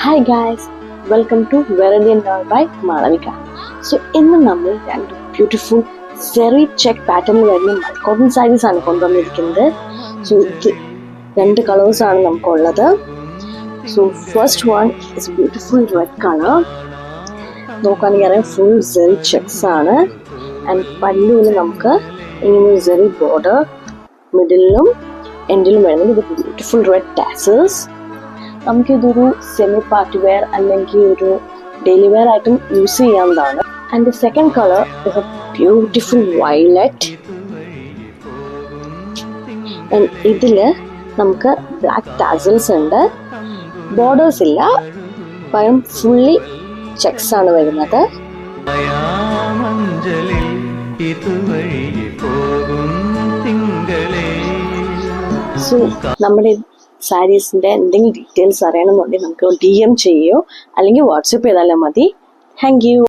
Hi guys, welcome to Veridian Doll by Malavika. So ഇന്ന് നമ്മൾ രണ്ട് ബ്യൂട്ടിഫുൾ സെറി ചെക്ക് പാറ്റേണിൽ വരുന്ന കോട്ടൺ സാരീസ് ആണ് കൊണ്ടുവന്നിരിക്കുന്നത്. സോ ഇത് രണ്ട് കളേഴ്സ് ആണ് നമുക്കുള്ളത്. So first one is beautiful red colour. നോക്കുകയാണെങ്കിൽ അറിയാം ഫുൾ സെറി ചെക്സ് ആണ്. ആൻഡ് പല്ലുവിൽ നമുക്ക് ഇങ്ങനെ സെറി ബോർഡർ മിഡിലും എൻഡിലും വരുന്നത്. ഇത് ബ്യൂട്ടിഫുൾ റെഡ് ടാസൽസ്. നമുക്കിതൊരു സെമി പാർട്ടി വെയർ അല്ലെങ്കിൽ ഒരു ഡെയിലി വെയർ ആയിട്ടും യൂസ് ചെയ്യാവുന്നതാണ്. And the second colour is A beautiful violet. And ഇതിൽ നമുക്ക് ബ്ലാക്ക് ടാസൽസ് ഉണ്ട്. ബോർഡേഴ്സ് ഇല്ല, പകരം ഫുള്ളി ചെക്സ് ആണ് വരുന്നത്. സോ നമ്മുടെ സാരീസിൻ്റെ എന്തെങ്കിലും ഡീറ്റെയിൽസ് അറിയണമെന്നുണ്ടെങ്കിൽ നമുക്ക് DM ചെയ്യോ അല്ലെങ്കിൽ വാട്സപ്പ് ചെയ്താലും മതി. Thank you.